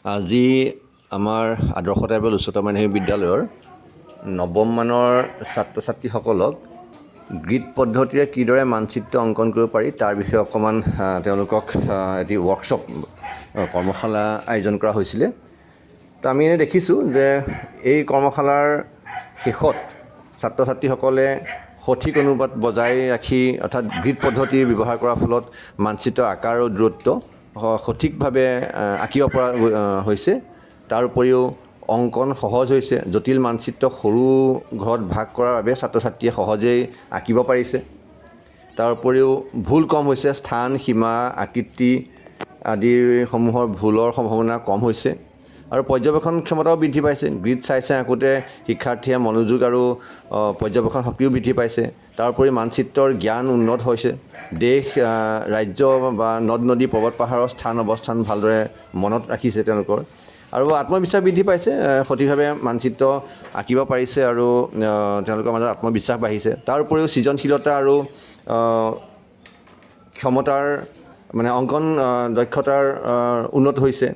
আজি আমাৰ আদৰ্শ ট্ৰাইবেল উচ্চতৰ মাধ্যমিক বিদ্যালয়ৰ নৱম মানৰ ছাত্ৰ ছাত্ৰীসকলক গ্ৰীড পদ্ধতিৰে কিদৰে মানচিত্ৰ অংকন কৰিব পাৰি তাৰ বিষয়ে অকণমান তেওঁলোকক এটি ৱৰ্কশ্বপ কৰ্মশালা আয়োজন কৰা হৈছিলে। তো আমি এনেই দেখিছোঁ যে এই কৰ্মশালাৰ শেষত ছাত্ৰ ছাত্ৰীসকলে সঠিক অনুপাত বজাই ৰাখি অৰ্থাৎ গ্ৰীড পদ্ধতি ব্যৱহাৰ কৰাৰ ফলত মানচিত্ৰৰ আকাৰ আৰু দূৰত্ব সঠিকভাৱে আঁকিব পৰা হৈছে। তাৰ উপৰিও অংকন সহজ হৈছে। জটিল মানচিত্ৰ সৰু ঘৰত ভাগ কৰাৰ বাবে ছাত্ৰ ছাত্ৰীয়ে সহজেই আঁকিব পাৰিছে। তাৰ উপৰিও ভুল কম হৈছে। স্থান, সীমা, আকৃতি আদিসমূহৰ ভুলৰ সম্ভাৱনা কম হৈছে আৰু পৰ্যবেক্ষণ ক্ষমতাও বৃদ্ধি পাইছে। গ্ৰীড চাই আঁকোতে শিক্ষাৰ্থীয়ে মনোযোগ আৰু পৰ্যবেক্ষণ শক্তিও বৃদ্ধি পাইছে। তাৰ উপৰি মানচিত্ৰৰ জ্ঞান উন্নত হৈছে। দেশ, ৰাজ্য বা নদ নদী, পৰ্বত পাহাৰৰ স্থান অৱস্থান ভালদৰে মনত ৰাখিছে তেওঁলোকৰ আৰু আত্মবিশ্বাস বৃদ্ধি পাইছে। সঠিকভাৱে মানচিত্ৰ আঁকিব পাৰিছে আৰু তেওঁলোকৰ মাজত আত্মবিশ্বাস বাঢ়িছে। তাৰ উপৰিও সৃজনশীলতা আৰু ক্ষমতাৰ অংকন দক্ষতাৰ উন্নত হৈছে।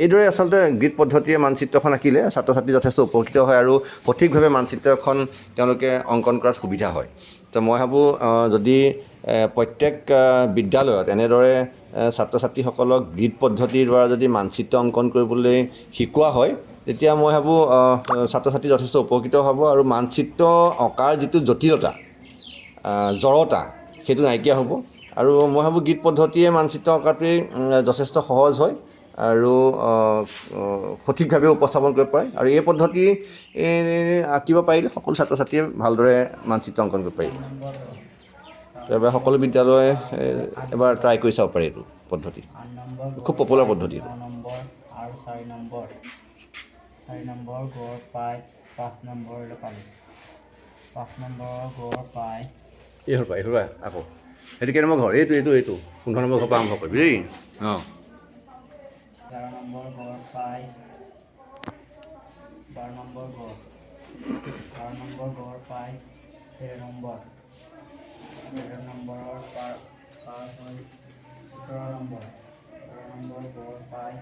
এইদৰে আচলতে গ্ৰীড পদ্ধতিৰে মানচিত্ৰখন আঁকিলে ছাত্ৰ ছাত্ৰী যথেষ্ট উপকৃত হয় আৰু সঠিকভাৱে মানচিত্ৰ এখন তেওঁলোকে অংকন কৰাত সুবিধা হয়। তো মই ভাবোঁ যদি প্ৰত্যেক বিদ্যালয়ত এনেদৰে ছাত্ৰ ছাত্ৰীসকলক গ্ৰীড পদ্ধতিৰ দ্বাৰা যদি মানচিত্ৰ অংকন কৰিবলৈ শিকোৱা হয় তেতিয়া মই ভাবোঁ ছাত্ৰ ছাত্ৰী যথেষ্ট উপকৃত হ'ব আৰু মানচিত্ৰ অঁকাৰ যিটো জটিলতা, জড়তা সেইটো নাইকিয়া হ'ব। আৰু মই ভাবোঁ গ্ৰীড পদ্ধতিয়ে মানচিত্ৰ অঁকাটোৱেই যথেষ্ট সহজ হয় আৰু সঠিকভাৱে উপস্থাপন কৰিব পাৰে। আৰু এই পদ্ধতি আঁকিব পাৰিলে সকলো ছাত্ৰ ছাত্ৰীয়ে ভালদৰে মানচিত্ৰ অংকন কৰিব পাৰিব। এবাৰ সকলো বিদ্যালয়ে এবাৰ ট্ৰাই কৰি চাব পাৰে এইটো পদ্ধতি। খুব পপুলাৰ পদ্ধতি। 9 নম্বৰ আৰু 4 নম্বৰ 4 নম্বৰ গড় পাই 5 নম্বৰলৈ পালোঁ। 5 নম্বৰৰ গড় পাই এইটো পাই আকৌ সেইটো কেই নম্বৰ ঘৰ? এইটো 15 নম্বৰ ঘৰৰ পৰা আৰম্ভ কৰিবি দেই। 11 নম্বৰ গড় পাই 12 নম্বৰ গড় 12 নম্বৰ গড় পাই 13 নম্বৰ 13 নম্বৰৰ পাৰ হৈ 17 নম্বৰ 17 নম্বৰ গড় পাই